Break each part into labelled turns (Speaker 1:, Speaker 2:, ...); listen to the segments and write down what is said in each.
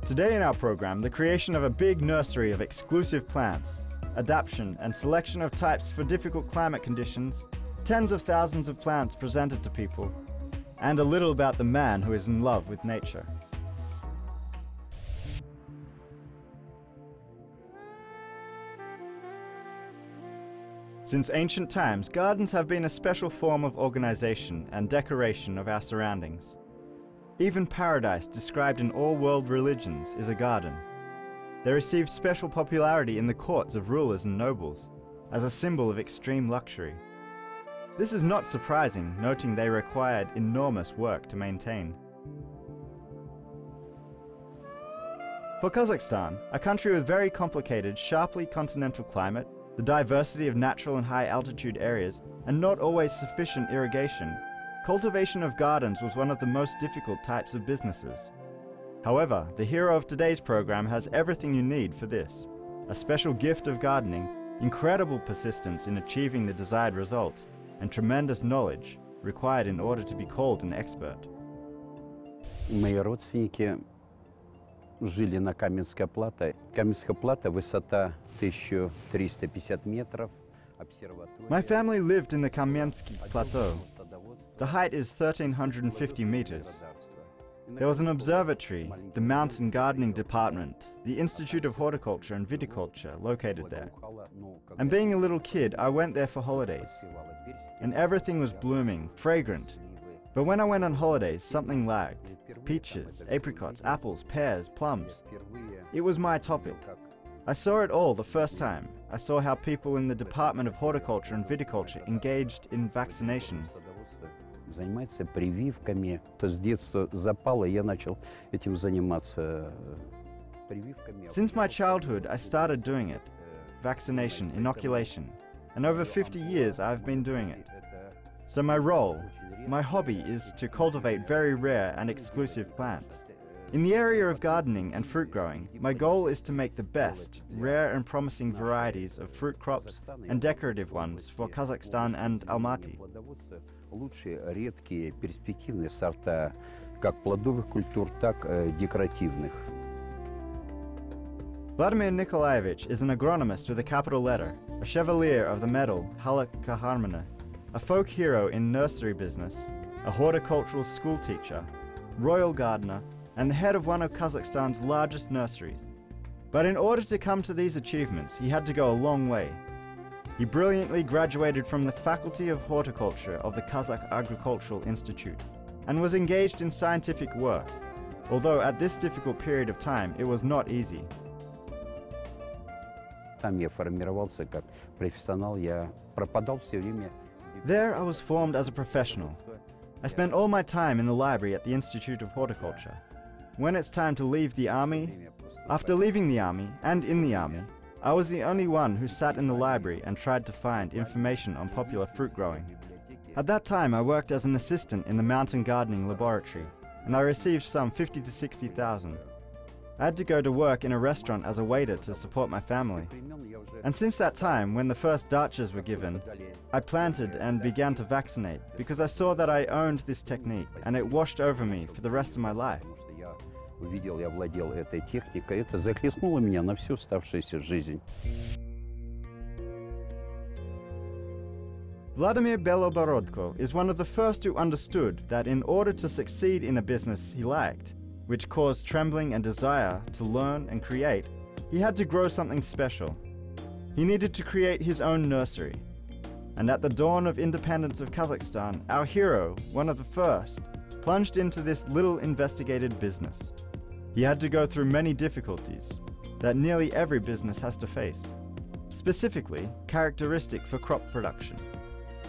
Speaker 1: Today in our program, the creation of a big nursery of exclusive plants, adaptation and selection of types for difficult climate conditions, tens of thousands of plants presented to people, and a little about the man who is in love with nature. Since ancient times, gardens have been a special form of organization and decoration of our surroundings. Even paradise, described in all world religions, is a garden. They received special popularity in the courts of rulers and nobles, as a symbol of extreme luxury. This is not surprising, noting they required enormous work to maintain. For Kazakhstan, a country with very complicated, sharply continental climate, the diversity of natural and high-altitude areas, and not always sufficient irrigation, cultivation of gardens was one of the most difficult types of businesses. However, the hero of today's program has everything you need for this: a special gift of gardening, incredible persistence in achieving the desired results, and tremendous knowledge required in order to be called an expert.
Speaker 2: Мои родственники жили на Каменской плато. Каменская плато, высота 1350 метров.
Speaker 1: My family lived in the Kamensky Plateau. The height is 1,350 meters. There was an observatory, the mountain gardening department, the Institute of Horticulture and Viticulture located there. And being a little kid, I went there for holidays. And everything was blooming, fragrant. But when I went on holidays, something lagged. Peaches, apricots, apples, pears, plums. It was my topic. I saw it all the first time. I saw how people in the Department of Horticulture and Viticulture engaged in vaccinations.
Speaker 2: Занимается прививками. То с детства запало, я начал этим заниматься прививками.
Speaker 1: Since my childhood, I started doing it. Vaccination, inoculation. And over 50 years, I've been doing it. So my role, my hobby is to cultivate very rare and exclusive plants. In the area of gardening and fruit growing, my goal is to make the best, rare and promising varieties of fruit crops and decorative ones for Kazakhstan and Almaty.
Speaker 2: Лучшие, редкие, перспективные сорта как плодовых культур, так декоративных.
Speaker 1: Vladimir Nikolaevich is an agronomist with a capital letter, a chevalier of the medal Halak Kaharmana, a folk hero in nursery business, a horticultural school teacher, royal gardener, and the head of one of Kazakhstan's largest nurseries. But in order to come to these achievements, he had to go a long way. He brilliantly graduated from the Faculty of Horticulture of the Kazakh Agricultural Institute and was engaged in scientific work, although at this difficult period of time it was not easy.
Speaker 2: Там я формировался как профессионал, я пропадал все время.
Speaker 1: There I was formed as a professional. I spent all my time in the library at the Institute of Horticulture. When it's time to leave the army, after leaving the army and in the army, I was the only one who sat in the library and tried to find information on popular fruit growing. At that time I worked as an assistant in the mountain gardening laboratory, and I received some 50 to 60,000. I had to go to work in a restaurant as a waiter to support my family. And since that time, when the first dachas were given, I planted and began to vaccinate because I saw that I owned this technique and it washed over me for the rest of my life.
Speaker 2: Увидел, я владел этой техникой, это захлестнуло меня на всю оставшуюся жизнь.
Speaker 1: Vladimir Beloborodko is one of the first who understood that in order to succeed in a business he liked, which caused trembling and desire to learn and create, he had to grow something special. He needed to create his own nursery. And at the dawn of independence of Kazakhstan, our hero, one of the first, plunged into this little investigated business. He had to go through many difficulties that nearly every business has to face, specifically characteristic for crop production.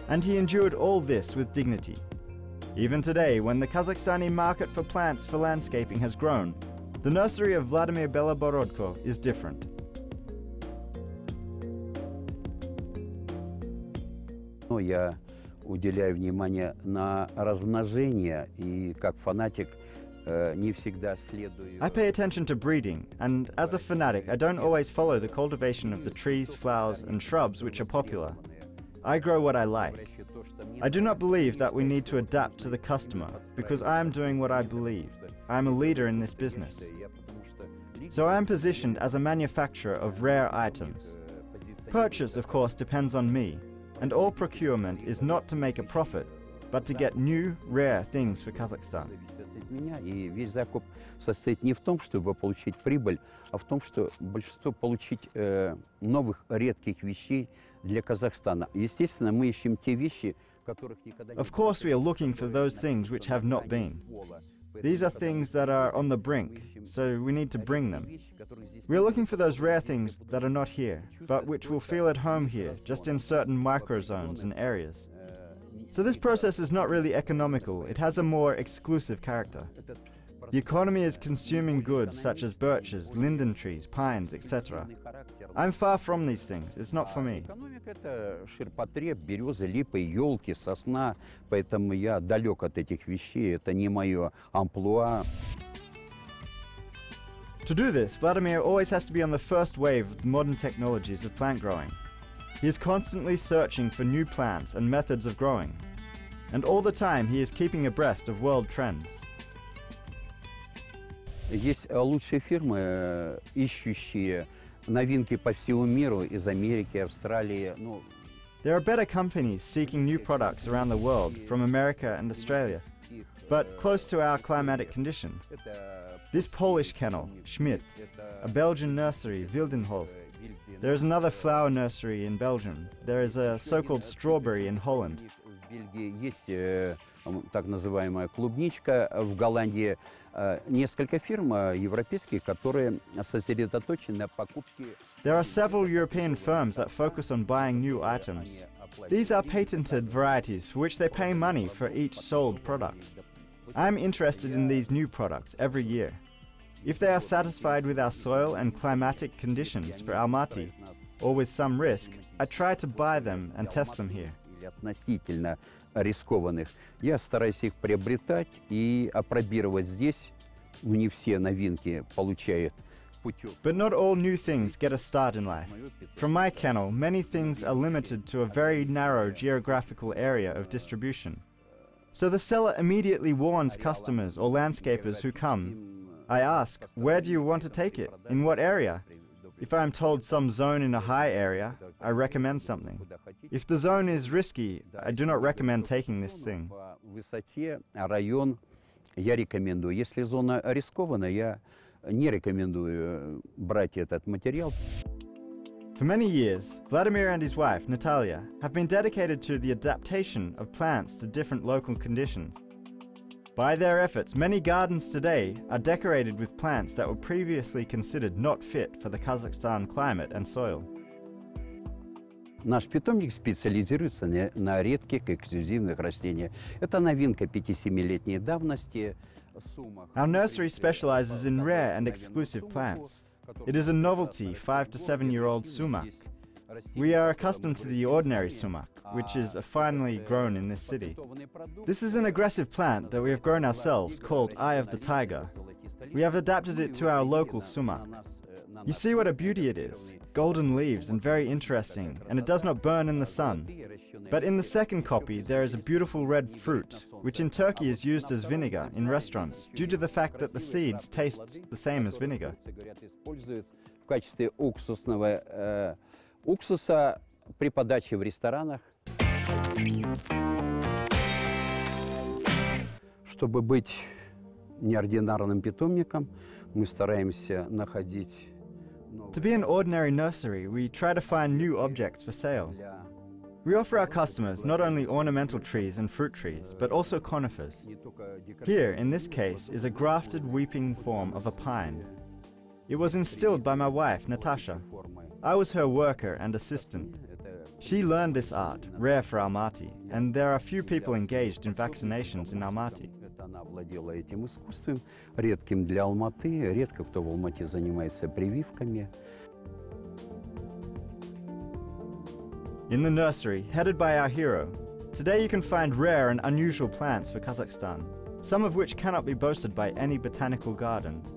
Speaker 1: And he endured all this with dignity. Even today, when the Kazakhstani market for plants for landscaping has grown, the nursery of Vladimir Beloborodko is different.
Speaker 2: Я уделяю внимание на размножение и как фанатик не всегда следую.
Speaker 1: I pay attention to breeding, and as a fanatic, I don't always follow the cultivation of the trees, flowers, and shrubs which are popular. I grow what I like. I do not believe that we need to adapt to the customer, because I am doing what I believe. I am a leader in this business. So I am positioned as a manufacturer of rare items. Purchase, of course, depends on me, and all procurement is not to make a profit, but to get new, rare things for Kazakhstan.
Speaker 2: И весь закуп состоит не в том, чтобы получить прибыль, а в том, что большинство получить новых редких вещей для Казахстана. Естественно, мы ищем те вещи, которых никогда не было.
Speaker 1: Of course, we are looking for those things which have not been. These are things that are on the brink, so we need to bring them. We are looking for those rare things that are not here, but which will feel at home here, just in certain microzones and areas. So this process is not really economical, it has a more exclusive character. The economy is consuming goods such as birches, linden trees, pines, etc. I'm far from these things, it's not for me.
Speaker 2: Экономика — это ширпотреб, березы, липы, елки, сосна, поэтому я далек от этих вещей, это не мое амплуа.
Speaker 1: To do this, Vladimir always has to be on the first wave of the modern technologies of plant growing. He is constantly searching for new plants and methods of growing. And all the time he is keeping abreast of world trends.
Speaker 2: Есть лучшие фирмы, ищущие новинки по всему миру, из Америки, Австралии.
Speaker 1: There are better companies seeking new products around the world from America and Australia, but close to our climatic conditions. This Polish kennel, Schmidt, a Belgian nursery, Wildenhof. There is another flower nursery in Belgium. There is a so-called strawberry in Holland.
Speaker 2: В Бельгии есть так называемая клубничка, в Голландии несколько фирм европейских, которые сосредоточены на покупке.
Speaker 1: There are several European firms that focus on buying new items. These are patented varieties for which they pay money for each sold product. I'm interested in these new products every year. If they are satisfied with our soil and climatic conditions for Almaty, or with some risk, I try to buy them and test them here.
Speaker 2: Относительно рискованных. Я стараюсь их приобретать и апробировать здесь. Не все новинки получают путевку.
Speaker 1: But not all new things get a start in life. From my kennel, many things are limited to a very narrow geographical area of distribution. So the seller immediately warns customers or landscapers who come. I ask, where do you want to take it? In what area? If I am told some zone in a high area, I recommend something. If the zone is risky, I do not recommend taking this thing.
Speaker 2: По высоте, район я рекомендую. Если зона рискованная, я не рекомендую брать этот материал.
Speaker 1: For many years, Vladimir and his wife, Natalia, have been dedicated to the adaptation of plants to different local conditions. By their efforts, many gardens today are decorated with plants that were previously considered not fit for the Kazakhstan climate and soil.
Speaker 2: Наш питомник специализируется на редких эксклюзивных растениях. Это новинка 5-7-летней давности.
Speaker 1: Our nursery specializes in rare and exclusive plants. It is a novelty 5 to 7-year-old sumac. We are accustomed to the ordinary sumac, which is finely grown in this city. This is an aggressive plant that we have grown ourselves, called Eye of the Tiger. We have adapted it to our local sumac. You see what a beauty it is, golden leaves and very interesting, and it does not burn in the sun. But in the second copy there is a beautiful red fruit, which in Turkey is used as vinegar in restaurants, due to the fact that the seeds taste the same as vinegar.
Speaker 2: В качестве уксусного уксуса при подаче в ресторанах. Чтобы быть неординарным питомником, мы стараемся находить.
Speaker 1: To be an ordinary nursery, we try to find new objects for sale. We offer our customers not only ornamental trees and fruit trees, but also conifers. Here, in this case, is a grafted weeping form of a pine. It was instilled by my wife, Natasha. I was her worker and assistant. She learned this art, rare for Almaty, and there are few people engaged in vaccinations in Almaty.
Speaker 2: Она владела этим искусством, редким для Алматы, редко кто в Алмате занимается прививками.
Speaker 1: In the nursery, headed by our hero, today you can find rare and unusual plants for Kazakhstan, some of which cannot be boasted by any botanical gardens.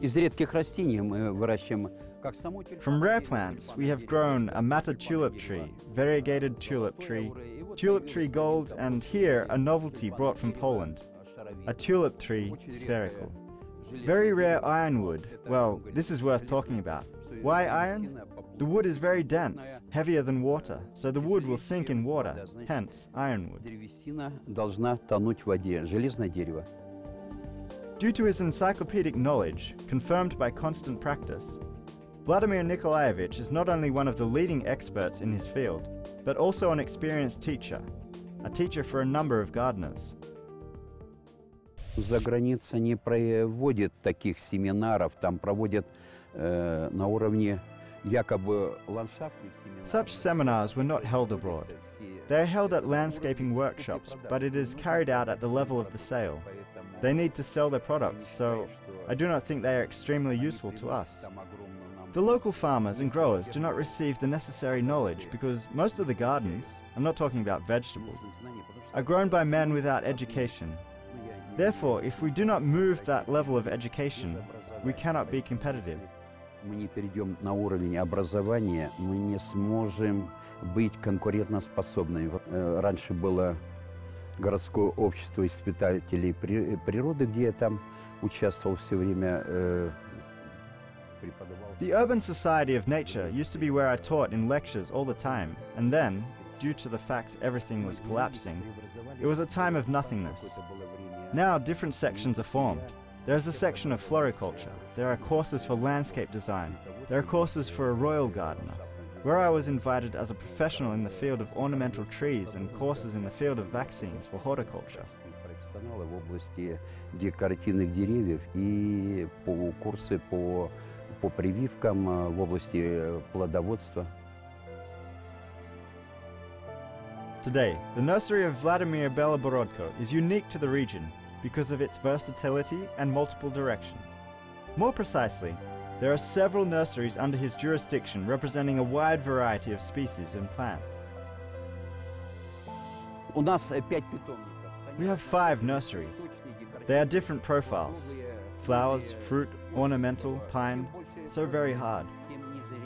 Speaker 2: Из редких растений мы выращиваем как саму тюльпану.
Speaker 1: From rare plants, we have grown a matted tulip tree, variegated tulip tree gold, and here a novelty brought from Poland, a tulip tree spherical. Very rare ironwood. Well, this is worth talking about. Why iron? The wood is very dense, heavier than water, so the wood will sink in water, hence ironwood.
Speaker 2: Древесина должна тонуть в воде, железное дерево.
Speaker 1: Due to his encyclopedic knowledge, confirmed by constant practice, Vladimir Nikolaevich is not only one of the leading experts in his field, but also an experienced teacher, a teacher for a number of gardeners.
Speaker 2: За границей не проводят таких семинаров, там проводят на уровне якобы ландшафтных семинаров.
Speaker 1: Such seminars were not held abroad. They are held at landscaping workshops, but it is carried out at the level of the sale. They need to sell their products, so I do not think they are extremely useful to us. The local farmers and growers do not receive the necessary knowledge because most of the gardens, I'm not talking about vegetables, are grown by men without education. Therefore, if we do not move that level of education, we cannot be competitive.
Speaker 2: Мы не перейдем на уровень образования, мы не сможем быть конкурентоспособными. Вот, раньше было городское общество испытателей природы, где я там участвовал все время, преподавал.
Speaker 1: The Urban Society of Nature used to be where I taught in lectures all the time, and then, due to the fact everything was collapsing, it was a time of nothingness. Now different sections are formed. There is a section of floriculture, there are courses for landscape design, there are courses for a royal gardener, where I was invited as a professional in the field of ornamental trees and courses in the field of vaccines for horticulture.
Speaker 2: Профессионалы в области декоративных деревьев и курсы по прививкам в области плодоводства.
Speaker 1: Today, the nursery of Vladimir Beloborodko is unique to the region because of its versatility and multiple directions. More precisely, there are several nurseries under his jurisdiction representing a wide variety of species and plants. We have 5 nurseries. They are different profiles: flowers, fruit, ornamental, pine, so very hard.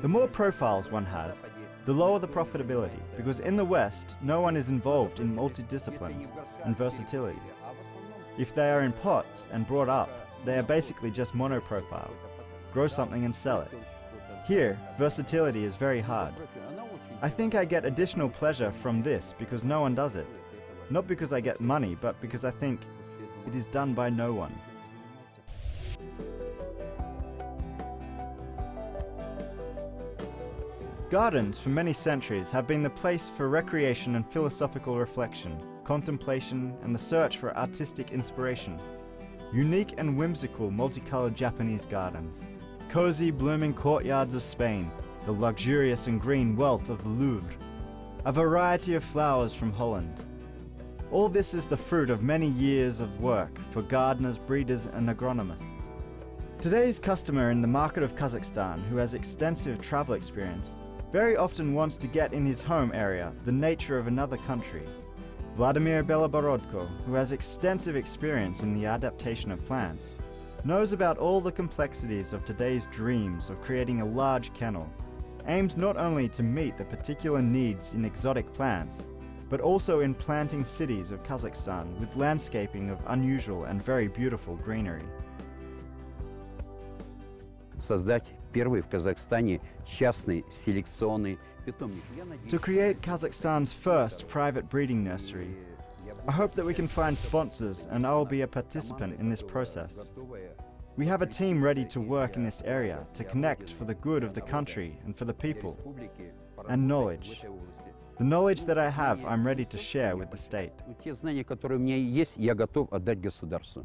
Speaker 1: The more profiles one has, the lower the profitability, because in the West, no one is involved in multidisciplines and versatility. If they are in pots and brought up, they are basically just monoprofile. Grow something and sell it. Here, versatility is very hard. I think I get additional pleasure from this because no one does it. Not because I get money, but because I think it is done by no one. Gardens for many centuries have been the place for recreation and philosophical reflection, contemplation and the search for artistic inspiration. Unique and whimsical multicolored Japanese gardens, cozy blooming courtyards of Spain, the luxurious and green wealth of the Louvre, a variety of flowers from Holland. All this is the fruit of many years of work for gardeners, breeders and agronomists. Today's customer in the market of Kazakhstan, who has extensive travel experience, very often wants to get in his home area the nature of another country. Vladimir Beloborodko, who has extensive experience in the adaptation of plants, knows about all the complexities of today's dreams of creating a large kennel, aimed not only to meet the particular needs in exotic plants, but also in planting cities of Kazakhstan with landscaping of unusual and very beautiful greenery.
Speaker 2: Создать первый в Казахстане частный селекционный питомник.
Speaker 1: To create Kazakhstan's first private breeding nursery, I hope that we can find sponsors and I will be a participant in this process. We have a team ready to work in this area to connect for the good of the country and for the people, and knowledge. The knowledge that I have, I'm ready to share with the state.
Speaker 2: Те знания, которые у меня есть, я готов отдать государству.